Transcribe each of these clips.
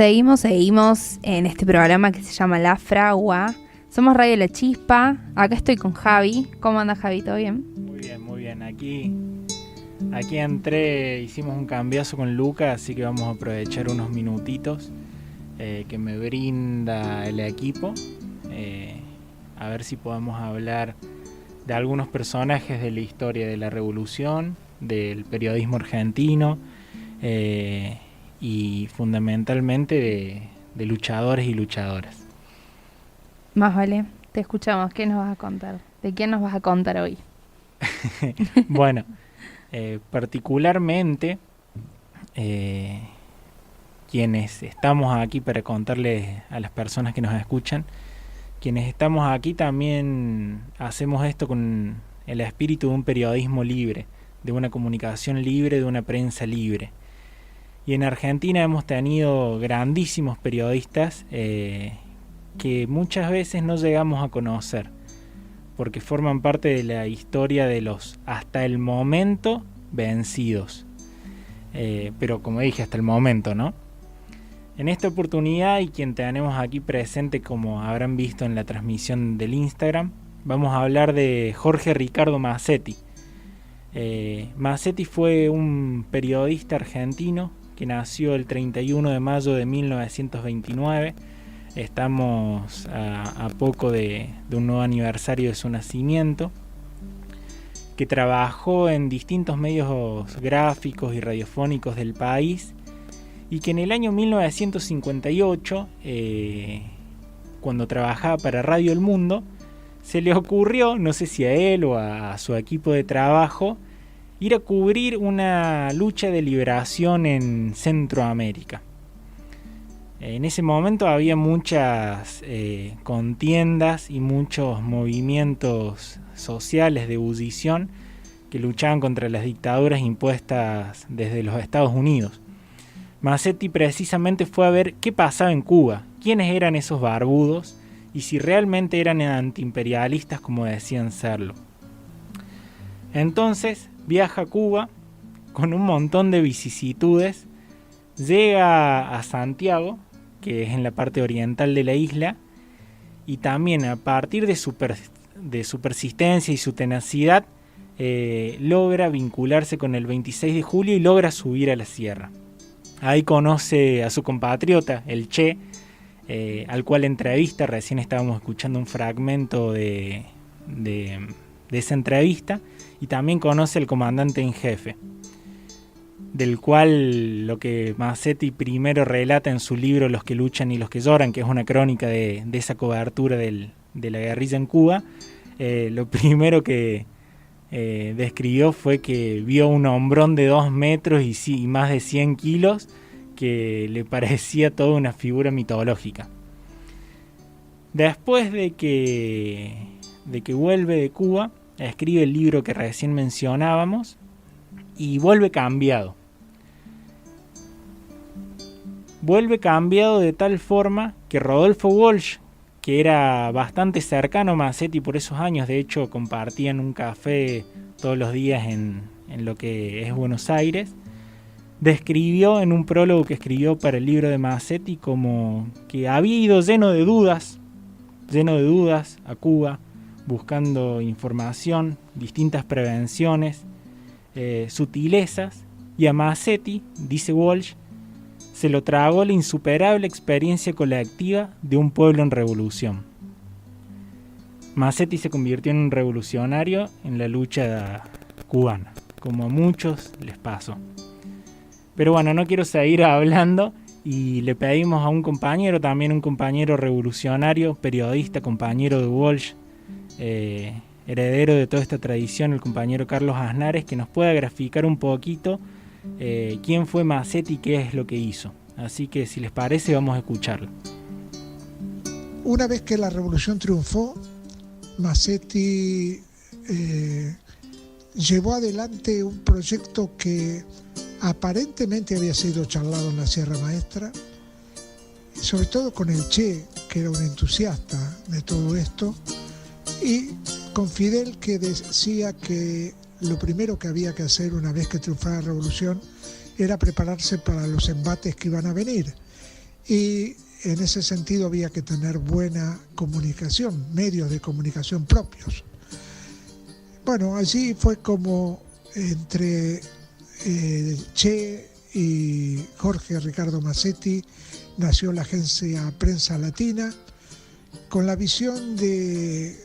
Seguimos en este programa que se llama La Fragua. Somos Radio La Chispa. Acá estoy con Javi. ¿Cómo anda, Javi? ¿Todo bien? Muy bien. Aquí entré, hicimos un cambiazo con Luca, así que vamos a aprovechar unos minutitos que me brinda el equipo. A ver si podemos hablar de algunos personajes de la historia de la Revolución, del periodismo argentino y fundamentalmente de luchadores y luchadoras. Más vale, te escuchamos. ¿Qué nos vas a contar? ¿De quién nos vas a contar hoy? Bueno, particularmente quienes estamos aquí para contarles a las personas que nos escuchan, quienes estamos aquí también hacemos esto con el espíritu de un periodismo libre, de una comunicación libre, de una prensa libre. Y en Argentina hemos tenido grandísimos periodistas que muchas veces no llegamos a conocer, porque forman parte de la historia de los hasta el momento vencidos. Pero como dije, hasta el momento, ¿no? En esta oportunidad, y quien tenemos aquí presente, como habrán visto en la transmisión del Instagram, vamos a hablar de Jorge Ricardo Masetti. Masetti fue un periodista argentino que nació el 31 de mayo de 1929. Estamos a poco de un nuevo aniversario de su nacimiento, que trabajó en distintos medios gráficos y radiofónicos del país, y que en el año 1958, cuando trabajaba para Radio El Mundo, se le ocurrió, no sé si a él o a su equipo de trabajo, ir a cubrir una lucha de liberación en Centroamérica. En ese momento había muchas contiendas y muchos movimientos sociales de ebullición que luchaban contra las dictaduras impuestas desde los Estados Unidos. Masetti precisamente fue a ver qué pasaba en Cuba, quiénes eran esos barbudos y si realmente eran antiimperialistas como decían serlo. Entonces viaja a Cuba con un montón de vicisitudes, llega a Santiago, que es en la parte oriental de la isla, y también a partir de su persistencia y su tenacidad logra vincularse con el 26 de julio y logra subir a la sierra. Ahí conoce a su compatriota, el Che, al cual entrevista. Recién estábamos escuchando un fragmento de esa entrevista, y también conoce al comandante en jefe, del cual lo que Masetti primero relata en su libro Los que luchan y los que lloran, que es una crónica de esa cobertura de la guerrilla en Cuba, lo primero que describió fue que vio un hombrón de 2 metros y más de 100 kilos que le parecía toda una figura mitológica. Después de que vuelve de Cuba, escribe el libro que recién mencionábamos y vuelve cambiado. Vuelve cambiado de tal forma que Rodolfo Walsh, que era bastante cercano a Masetti por esos años, de hecho compartían un café todos los días en lo que es Buenos Aires, describió en un prólogo que escribió para el libro de Masetti como que había ido lleno de dudas a Cuba, buscando información, distintas prevenciones, sutilezas, y a Masetti, dice Walsh, se lo tragó la insuperable experiencia colectiva de un pueblo en revolución. Masetti se convirtió en un revolucionario en la lucha cubana, como a muchos les pasó. Pero bueno, no quiero seguir hablando y le pedimos a un compañero, también un compañero revolucionario, periodista, compañero de Walsh, heredero de toda esta tradición, el compañero Carlos Aznares, que nos pueda graficar un poquito quién fue Masetti y qué es lo que hizo. Así que si les parece vamos a escucharlo. Una vez que la revolución triunfó, Masetti llevó adelante un proyecto que aparentemente había sido charlado en la Sierra Maestra, sobre todo con el Che, que era un entusiasta de todo esto, y con Fidel, que decía que lo primero que había que hacer una vez que triunfara la revolución era prepararse para los embates que iban a venir. y en ese sentido había que tener buena comunicación, medios de comunicación propios. Bueno, allí fue como entre Che y Jorge Ricardo Mazzetti nació la agencia Prensa Latina, con la visión de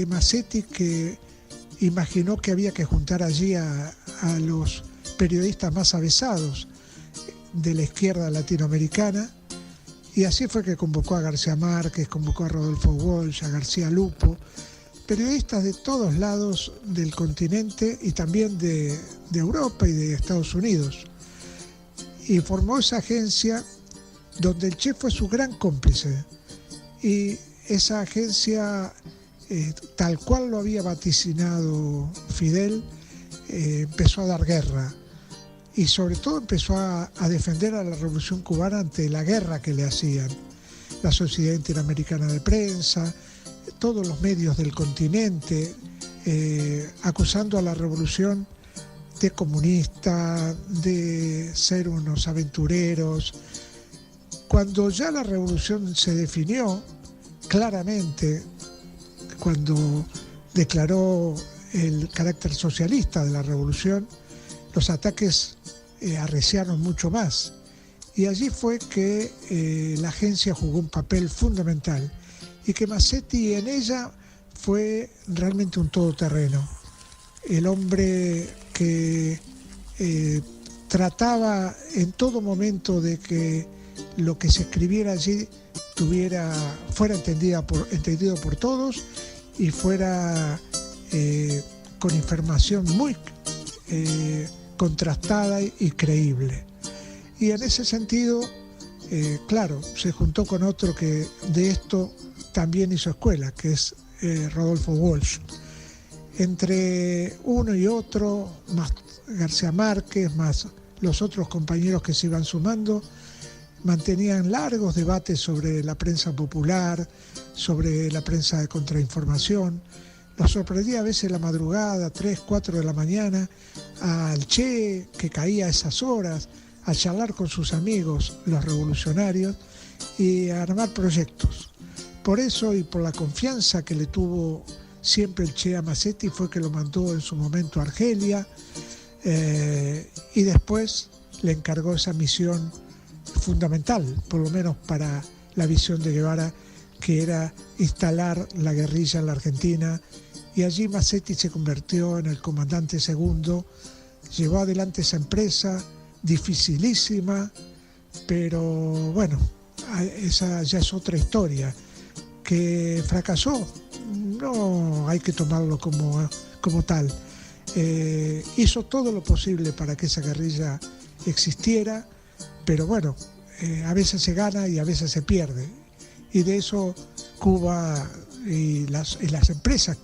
Mazzetti, que imaginó que había que juntar allí a los periodistas más avesados de la izquierda latinoamericana, y así fue que convocó a García Márquez, convocó a Rodolfo Walsh, a García Lupo, periodistas de todos lados del continente y también de Europa y de Estados Unidos. Y formó esa agencia donde el Che fue su gran cómplice. Y esa agencia, tal cual lo había vaticinado Fidel, empezó a dar guerra. Y sobre todo empezó a defender a la Revolución Cubana ante la guerra que le hacían la Sociedad Interamericana de Prensa, todos los medios del continente, acusando a la revolución de comunista, de ser unos aventureros. Cuando ya la revolución se definió claramente, cuando declaró el carácter socialista de la revolución, los ataques arreciaron mucho más. Y allí fue que la agencia jugó un papel fundamental, y que Mazzetti en ella fue realmente un todoterreno. El hombre que trataba en todo momento de que lo que se escribiera allí fuera entendido por todos y fuera con información muy contrastada y creíble. Y en ese sentido, claro, se juntó con otro que de esto también hizo escuela, que es Rodolfo Walsh. Entre uno y otro, más García Márquez, más los otros compañeros que se iban sumando, mantenían largos debates sobre la prensa popular, sobre la prensa de contrainformación. Los sorprendía a veces la madrugada, 3, 4 de la mañana, al Che, que caía a esas horas, a charlar con sus amigos, los revolucionarios, y a armar proyectos. Por eso y por la confianza que le tuvo siempre el Che a Mazzetti, fue que lo mandó en su momento a Argelia, y después le encargó esa misión fundamental, por lo menos para la visión de Guevara, que era instalar la guerrilla en la Argentina. Y allí Mazzetti se convirtió en el comandante segundo, llevó adelante esa empresa dificilísima, pero bueno, esa ya es otra historia. Que fracasó, no hay que tomarlo como tal. Hizo todo lo posible para que esa guerrilla existiera, pero bueno, a veces se gana y a veces se pierde. Y de eso Cuba y las empresas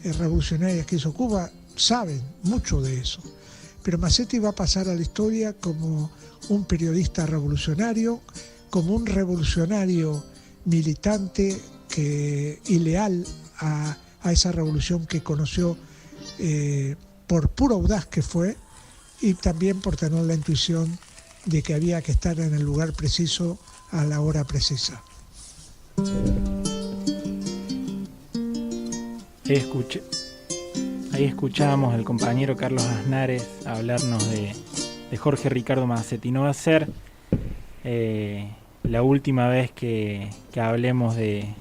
revolucionarias que hizo Cuba saben mucho de eso. Pero Mazzetti va a pasar a la historia como un periodista revolucionario, como un revolucionario militante y leal a esa revolución que conoció, por pura audaz que fue, y también por tener la intuición de que había que estar en el lugar preciso a la hora precisa. Ahí escuchamos al compañero Carlos Aznares hablarnos de Jorge Ricardo Mazzetti. No va a ser la última vez que hablemos de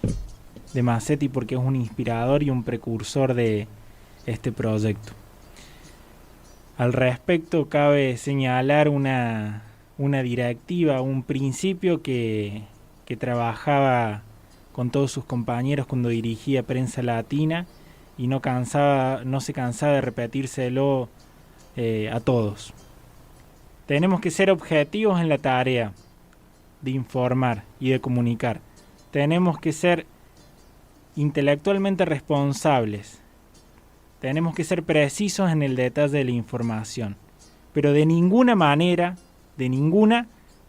Mazzetti, porque es un inspirador y un precursor de este proyecto. Al respecto, cabe señalar una directiva, un principio que trabajaba con todos sus compañeros cuando dirigía Prensa Latina, y no se cansaba de repetírselo a todos. Tenemos que ser objetivos en la tarea de informar y de comunicar. Tenemos que ser intelectualmente responsables. Tenemos que ser precisos en el detalle de la información. Pero de ninguna manera,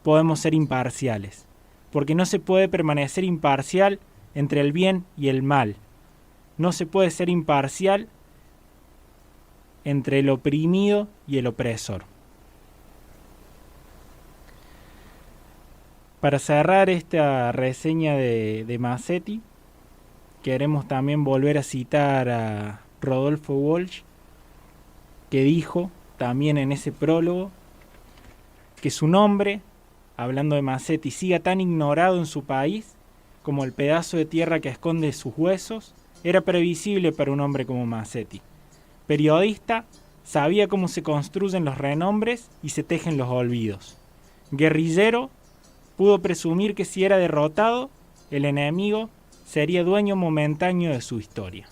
podemos ser imparciales. Porque no se puede permanecer imparcial entre el bien y el mal. No se puede ser imparcial entre el oprimido y el opresor. Para cerrar esta reseña de Masetti, queremos también volver a citar a Rodolfo Walsh, que dijo también en ese prólogo que su nombre, hablando de Masetti, siga tan ignorado en su país como el pedazo de tierra que esconde sus huesos, era previsible para un hombre como Masetti. Periodista, sabía cómo se construyen los renombres y se tejen los olvidos. Guerrillero, pudo presumir que si era derrotado, el enemigo sería dueño momentáneo de su historia.